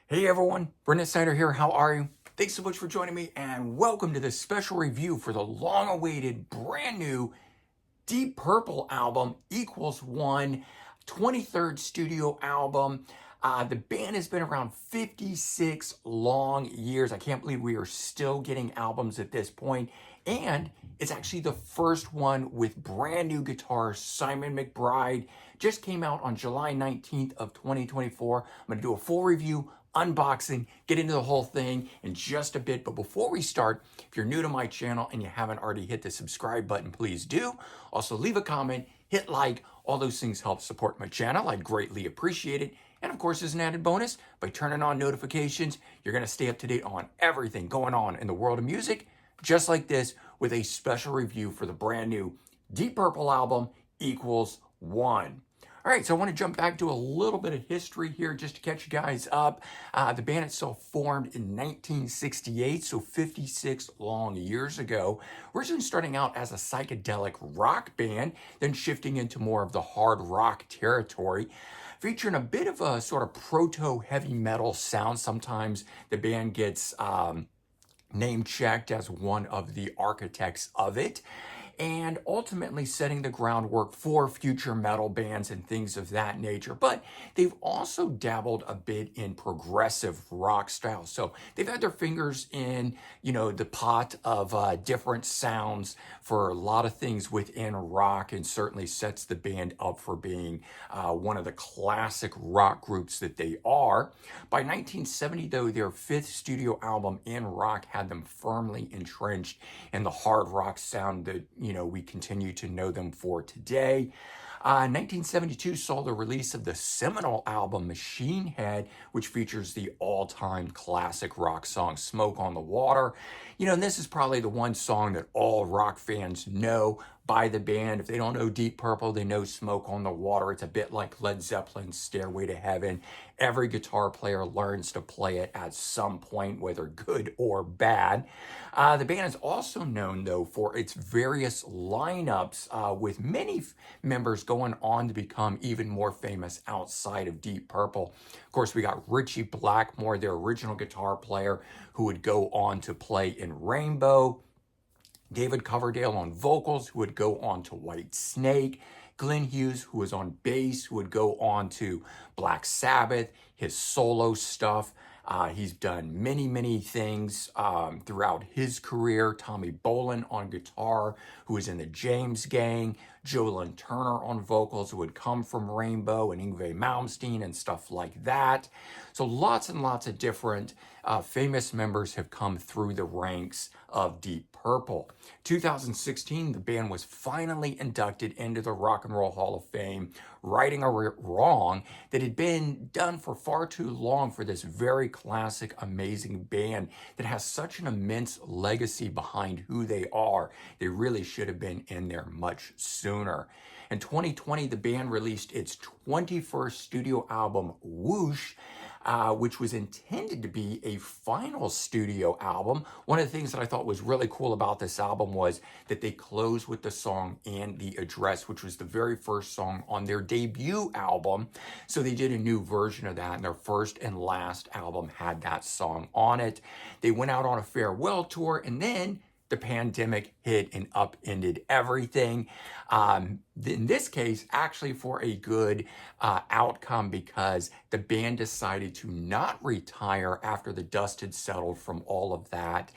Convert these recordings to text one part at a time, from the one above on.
Hey everyone, Brendan Snyder here. How are you? Thanks so much for joining me and welcome to this special review for the long-awaited brand new Deep Purple album, Equals One, 23rd studio album. The band has been around 56 long years. I can't believe we are still getting albums at this point. And it's actually the first one with brand new guitarist Simon McBride. Just came out on July 19th of 2024. I'm going to do a full review, unboxing, get into the whole thing in just a bit. But before we start, if you're new to my channel and you haven't already hit the subscribe button, please do. Also leave a comment, hit like, all those things help support my channel. I'd greatly appreciate it. And of course, as an added bonus, by turning on notifications, you're gonna stay up to date on everything going on in the world of music, just like this, with a special review for the brand new Deep Purple album, Equals One. All right, so I want to jump back to a little bit of history here just to catch you guys up. The band itself formed in 1968, so 56 long years ago. Originally starting out as a psychedelic rock band, then shifting into more of the hard rock territory, featuring a bit of a sort of proto-heavy metal sound. Sometimes the band gets name-checked as one of the architects of it, and ultimately setting the groundwork for future metal bands and things of that nature. But they've also dabbled a bit in progressive rock style. So they've had their fingers in, the pot of different sounds for a lot of things within rock, and certainly sets the band up for being one of the classic rock groups that they are. By 1970, though, their fifth studio album in rock had them firmly entrenched in the hard rock sound that we continue to know them for today. 1972 saw the release of the seminal album Machine Head, which features the all-time classic rock song Smoke on the Water. And this is probably the one song that all rock fans know by the band. If they don't know Deep Purple, they know Smoke on the Water. It's a bit like Led Zeppelin's Stairway to Heaven. Every guitar player learns to play it at some point, whether good or bad. The band is also known, though, for its various lineups, with many members going on to become even more famous outside of Deep Purple. Of course, we got Ritchie Blackmore, their original guitar player, who would go on to play in Rainbow. David Coverdale on vocals, who would go on to White Snake. Glenn Hughes, who was on bass, who would go on to Black Sabbath, his solo stuff. He's done many things throughout his career. Tommy Bolin on guitar, who was in the James Gang. Joe Lynn Turner on vocals, who would come from Rainbow, and Yngwie Malmsteen and stuff like that. So lots and lots of different famous members have come through the ranks of Deep Purple. 2016, the band was finally inducted into the Rock and Roll Hall of Fame, righting a wrong that had been done for far too long for this very classic, amazing band that has such an immense legacy behind who they are. They really should have been in there much sooner. In 2020, the band released its 21st studio album, Whoosh, which was intended to be a final studio album. One of the things that I thought was really cool about this album was that they closed with the song And the Address, which was the very first song on their debut album. So they did a new version of that, and their first and last album had that song on it. They went out on a farewell tour, and then the pandemic hit and upended everything. In this case, actually for a good outcome, because the band decided to not retire after the dust had settled from all of that.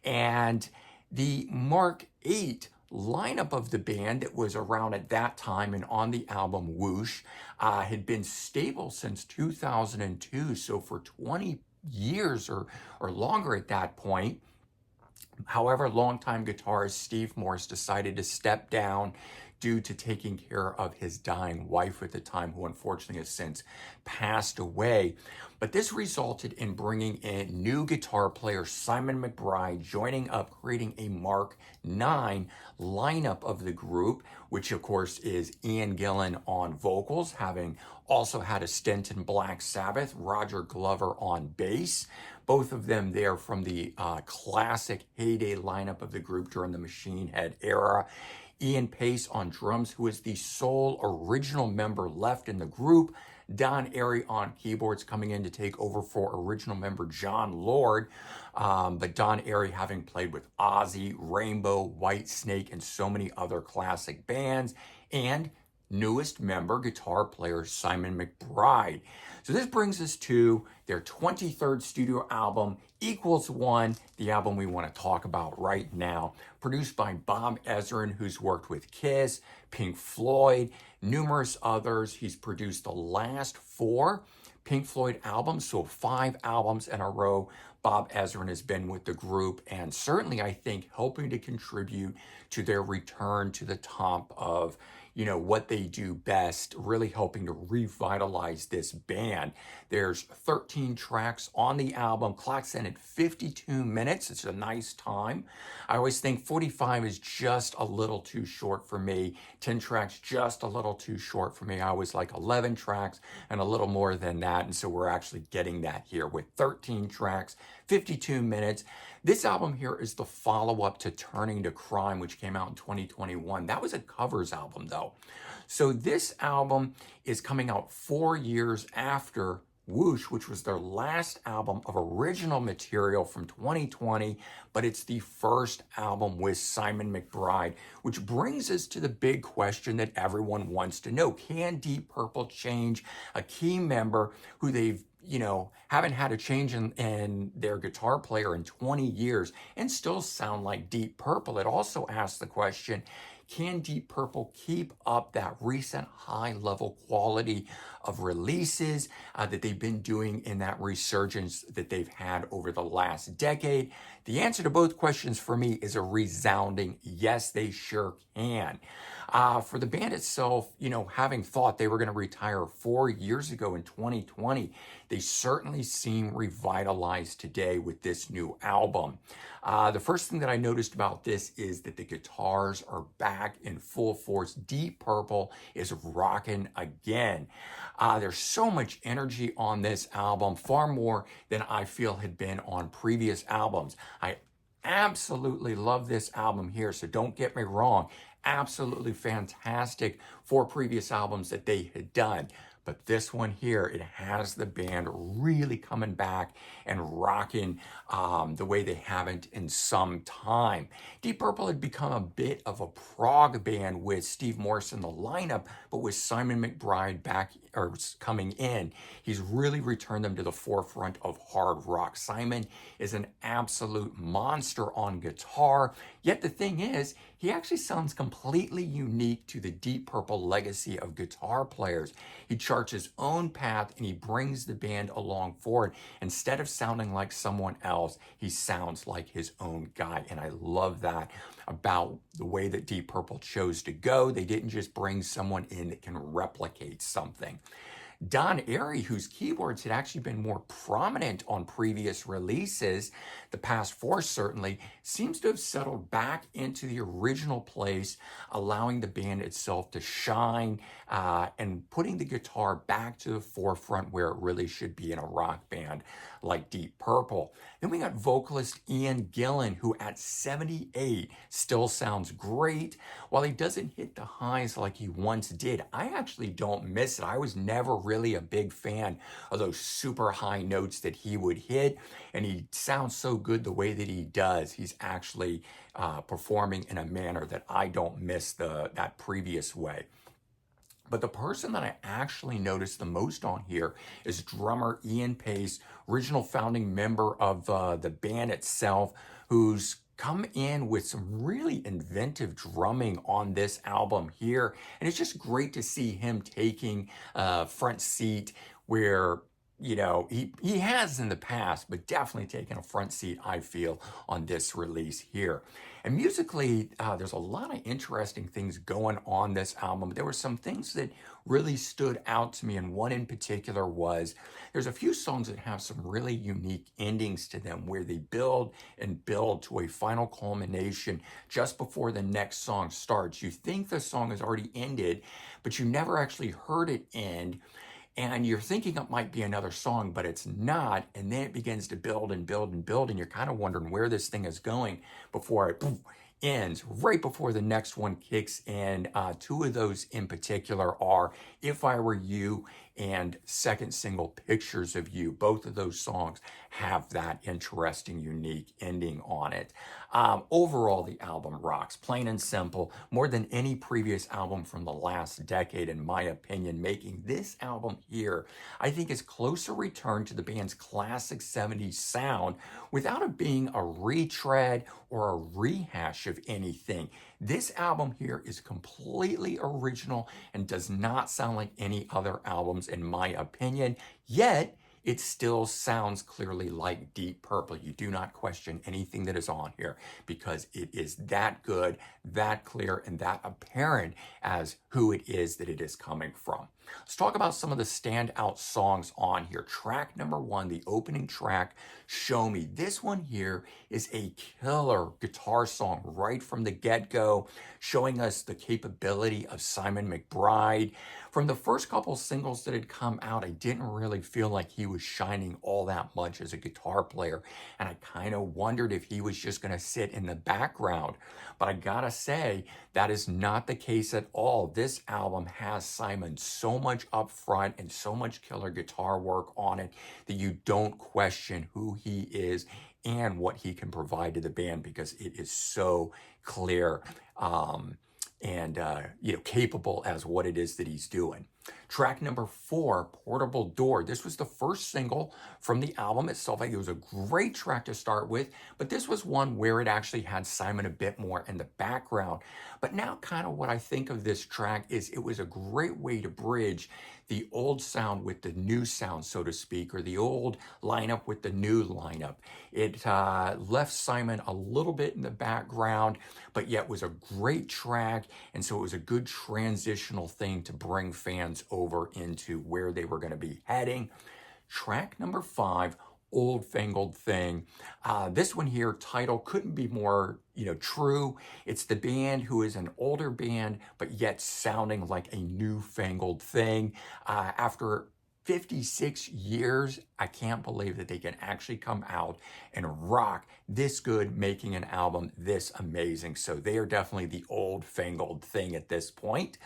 And the Mark 8 lineup of the band that was around at that time and on the album Whoosh had been stable since 2002. So for 20 years or longer at that point. However, longtime guitarist Steve Morse decided to step down due to taking care of his dying wife at the time, who unfortunately has since passed away. But this resulted in bringing in new guitar player Simon McBride, joining up, creating a Mark 9 lineup of the group, which of course is Ian Gillan on vocals, having also had a stint in Black Sabbath, Roger Glover on bass, both of them there from the classic heyday lineup of the group during the Machine Head era. Ian Pace on drums, who is the sole original member left in the group, Don Airey on keyboards coming in to take over for original member John Lord. But Don Airey having played with Ozzy, Rainbow, Whitesnake, and so many other classic bands, and newest member, guitar player Simon McBride. So this brings us to their 23rd studio album, Equals One, the album we want to talk about right now. Produced by Bob Ezrin, who's worked with Kiss, Pink Floyd, numerous others. He's produced the last 4 Pink Floyd albums, so 5 albums in a row. Bob Ezrin has been with the group, and certainly I think helping to contribute to their return to the top of what they do best, really helping to revitalize this band. There's 13 tracks on the album, clocks in at 52 minutes. It's a nice time. I always think 45 is just a little too short for me. 10 tracks, just a little too short for me. I always like 11 tracks and a little more than that. And so we're actually getting that here with 13 tracks, 52 minutes. This album here is the follow-up to Turning to Crime, which came out in 2021. That was a covers album, though. So this album is coming out 4 years after Whoosh, which was their last album of original material from 2020, but it's the first album with Simon McBride, which brings us to the big question that everyone wants to know. Can Deep Purple change a key member who they've haven't had a change in their guitar player in 20 years and still sound like Deep Purple? It also asks the question, can Deep Purple keep up that recent high-level quality of releases that they've been doing in that resurgence that they've had over the last decade? The answer to both questions for me is a resounding yes, they sure can. For the band itself, having thought they were going to retire 4 years ago in 2020, they certainly seem revitalized today with this new album. The first thing that I noticed about this is that the guitars are back in full force. Deep Purple is rocking again. There's so much energy on this album, far more than I feel had been on previous albums. I absolutely love this album here, so don't get me wrong. Absolutely fantastic 4 previous albums that they had done. But this one here, it has the band really coming back and rocking the way they haven't in some time. Deep Purple had become a bit of a prog band with Steve Morse in the lineup, but with Simon McBride coming in, he's really returned them to the forefront of hard rock. Simon is an absolute monster on guitar, yet the thing is, he actually sounds completely unique to the Deep Purple legacy of guitar players. He charts his own path and he brings the band along forward. Instead of sounding like someone else, he sounds like his own guy. And I love that about the way that Deep Purple chose to go. They didn't just bring someone in that can replicate something. Don Airey, whose keyboards had actually been more prominent on previous releases, the past 4 certainly, seems to have settled back into the original place, allowing the band itself to shine and putting the guitar back to the forefront where it really should be in a rock band like Deep Purple. Then we got vocalist Ian Gillan, who at 78 still sounds great. While he doesn't hit the highs like he once did, I actually don't miss it. I was never really a big fan of those super high notes that he would hit, and he sounds so good the way that he does. He's actually performing in a manner that I don't miss that previous way. But the person that I actually noticed the most on here is drummer Ian Pace, original founding member of the band itself, who's come in with some really inventive drumming on this album here. And it's just great to see him taking front seat where he has in the past, but definitely taken a front seat, I feel, on this release here. And musically, there's a lot of interesting things going on this album. There were some things that really stood out to me, and one in particular was there's a few songs that have some really unique endings to them where they build and build to a final culmination just before the next song starts. You think the song has already ended, but you never actually heard it end. And you're thinking it might be another song, but it's not. And then it begins to build and build and build. And you're kind of wondering where this thing is going before it ends, right before the next one kicks in. 2 of those in particular are If I Were You and second single, Pictures of You. Both of those songs have that interesting, unique ending on it. Overall, the album rocks, plain and simple, more than any previous album from the last decade, in my opinion, making this album here, I think, is closer return to the band's classic 70s sound without it being a retread or a rehash of anything. This album here is completely original and does not sound like any other albums, in my opinion, yet it still sounds clearly like Deep Purple. You do not question anything that is on here because it is that good, that clear, and that apparent as who it is that it is coming from. Let's talk about some of the standout songs on here. Track number 1, the opening track, Show Me. This one here is a killer guitar song right from the get-go, showing us the capability of Simon McBride. From the first couple singles that had come out, I didn't really feel like he was shining all that much as a guitar player, and I kind of wondered if he was just going to sit in the background. But I gotta say, that is not the case at all. This album has Simon so much up front and so much killer guitar work on it that you don't question who he is and what he can provide to the band, because it is so clear and capable as what it is that he's doing. Track number 4, Portable Door. This was the first single from the album itself. I think it was a great track to start with, but this was one where it actually had Simon a bit more in the background. But now kind of what I think of this track is it was a great way to bridge the old sound with the new sound, so to speak, or the old lineup with the new lineup. It left Simon a little bit in the background, but yet was a great track, and so it was a good transitional thing to bring fans over into where they were going to be heading. Track number 5, Old Fangled Thing. This one here, title couldn't be more true. It's the band who is an older band, but yet sounding like a newfangled thing. After 56 years, I can't believe that they can actually come out and rock this good, making an album this amazing. So they are definitely the old fangled thing at this point.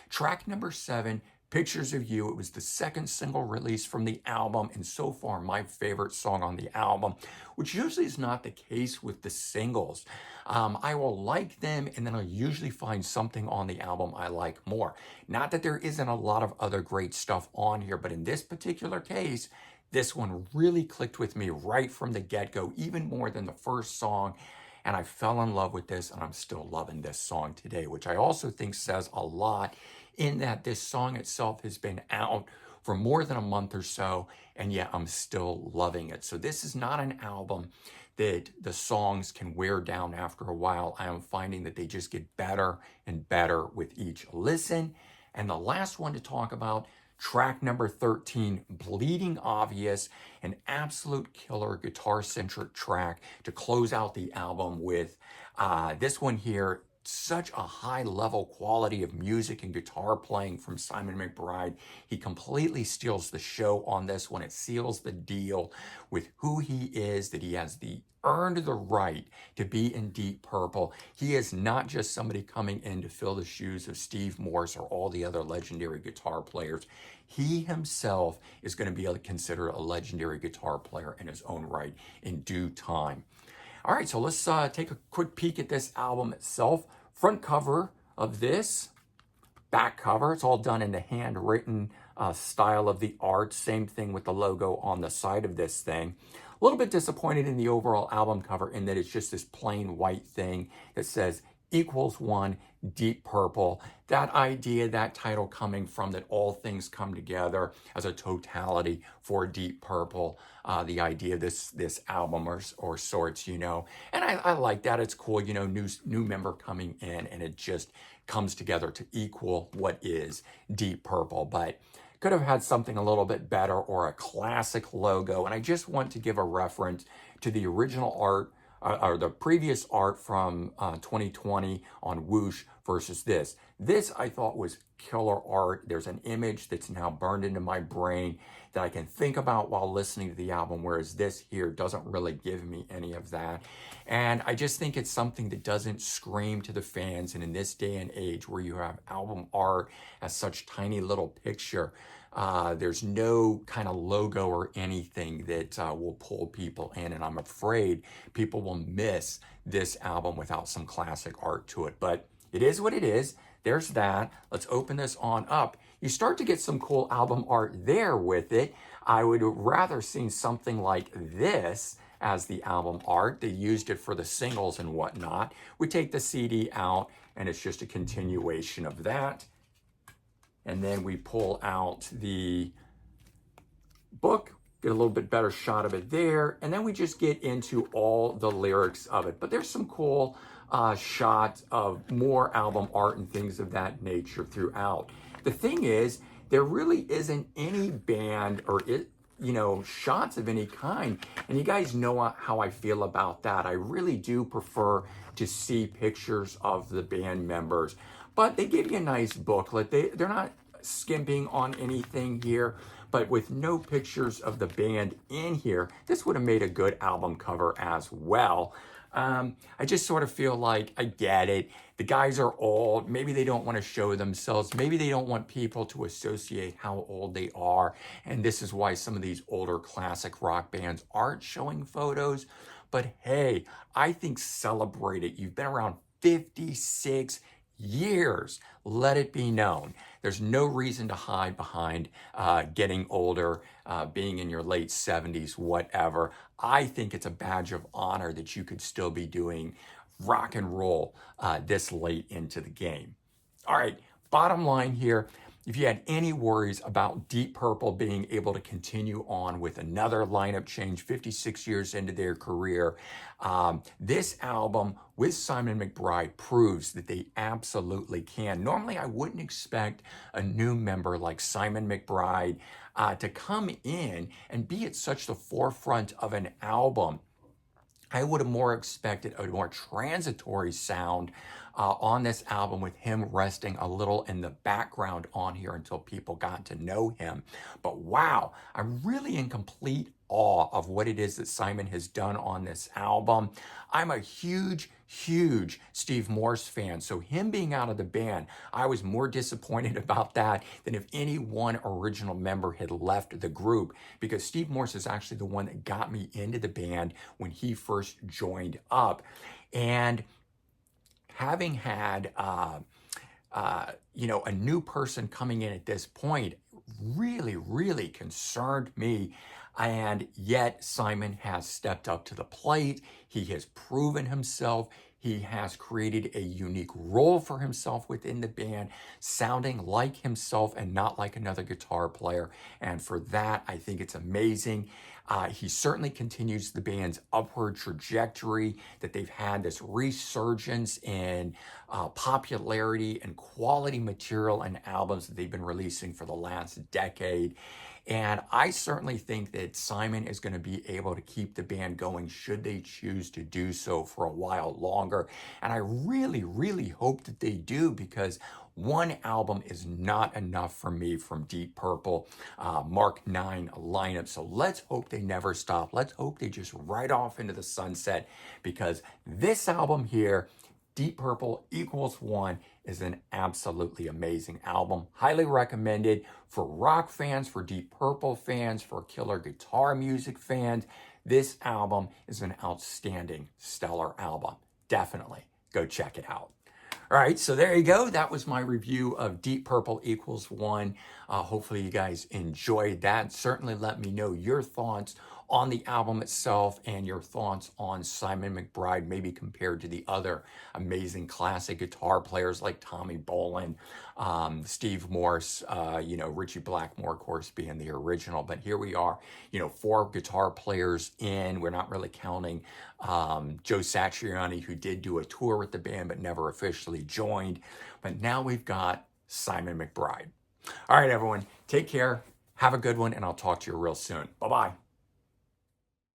Track number 7, Pictures of You. It was the second single released from the album, and so far my favorite song on the album, which usually is not the case with the singles. I will like them, and then I'll usually find something on the album I like more. Not that there isn't a lot of other great stuff on here, but in this particular case, this one really clicked with me right from the get-go, even more than the first song. And I fell in love with this, and I'm still loving this song today, which I also think says a lot in that this song itself has been out for more than a month or so, and yet I'm still loving it. So this is not an album that the songs can wear down after a while. I am finding that they just get better and better with each listen. And the last one to talk about, track number 13, Bleeding Obvious, an absolute killer guitar-centric track to close out the album with. This one here, such a high level quality of music and guitar playing from Simon McBride. He completely steals the show on this one. It seals the deal with who he is, that he has earned the right to be in Deep Purple. He is not just somebody coming in to fill the shoes of Steve Morse or all the other legendary guitar players. He himself is going to be considered a legendary guitar player in his own right in due time. All right, so let's take a quick peek at this album itself. Front cover of this, back cover. It's all done in the handwritten style of the art. Same thing with the logo on the side of this thing. A little bit disappointed in the overall album cover in that it's just this plain white thing that says =1 Deep Purple. That idea, that title coming from that all things come together as a totality for Deep Purple. The idea of this album or sorts, and I like that. It's cool, new member coming in, and it just comes together to equal what is Deep Purple. But could have had something a little bit better or a classic logo. And I just want to give a reference to the original art or the previous art from 2020 on Whoosh versus this. This I thought was killer art. There's an image that's now burned into my brain that I can think about while listening to the album, whereas this here doesn't really give me any of that. And I just think it's something that doesn't scream to the fans. And in this day and age where you have album art as such tiny little picture, There's no kind of logo or anything that will pull people in, and I'm afraid people will miss this album without some classic art to it. But it is what it is. There's that. Let's open this on up. You start to get some cool album art there with it. I would have rather seen something like this as the album art. They used it for the singles and whatnot. We take the CD out, and it's just a continuation of that. And then we pull out the book, get a little bit better shot of it there, and then we just get into all the lyrics of it. But there's some cool shots of more album art and things of that nature throughout. The thing is, there really isn't any band or shots of any kind. And you guys know how I feel about that. I really do prefer to see pictures of the band members. But they give you a nice booklet. They're not skimping on anything here, but with no pictures of the band in here, this would have made a good album cover as well. I just sort of feel like I get it. The guys are old. Maybe they don't want to show themselves. Maybe they don't want people to associate how old they are. And this is why some of these older classic rock bands aren't showing photos. But hey, I think celebrate it. You've been around 56 years. Let it be known. There's no reason to hide behind getting older, being in your late 70s, whatever. I think it's a badge of honor that you could still be doing rock and roll this late into the game. All right, bottom line here, if you had any worries about Deep Purple being able to continue on with another lineup change 56 years into their career, this album with Simon McBride proves that they absolutely can. Normally, I wouldn't expect a new member like Simon McBride to come in and be at such the forefront of an album. I would have more expected a more transitory sound on this album, with him resting a little in the background on here until people got to know him. But wow, I'm really in complete awe of what it is that Simon has done on this album. I'm a huge Steve Morse fan, so him being out of the band, I was more disappointed about that than if any one original member had left the group, because Steve Morse is actually the one that got me into the band when he first joined up. And having had a new person coming in at this point really concerned me. And yet Simon has stepped up to the plate. He has proven himself. He has created a unique role for himself within the band, sounding like himself and not like another guitar player. And for that, I think it's amazing. He certainly continues the band's upward trajectory, that they've had this resurgence in popularity and quality material and albums that they've been releasing for the last decade. And I certainly think that Simon is going to be able to keep the band going should they choose to do so for a while longer. And I really hope that they do, because one album is not enough for me from Deep Purple, Mark 9 lineup. So let's hope they never stop. Let's hope they just ride off into the sunset, because this album here, Deep Purple Equals One, is an absolutely amazing album. Highly recommended for rock fans, for Deep Purple fans, for killer guitar music fans. This album is an outstanding, stellar album. Definitely go check it out. All right, so there you go. That was my review of Deep Purple Equals One. Hopefully you guys enjoyed that. Certainly let me know your thoughts on the album itself and your thoughts on Simon McBride, maybe compared to the other amazing classic guitar players like Tommy Bolin, Steve Morse, Ritchie Blackmore, of course, being the original. But here we are, 4 guitar players in. We're not really counting Joe Satriani, who did do a tour with the band but never officially joined. But now we've got Simon McBride. All right, everyone, take care. Have a good one, and I'll talk to you real soon. Bye-bye.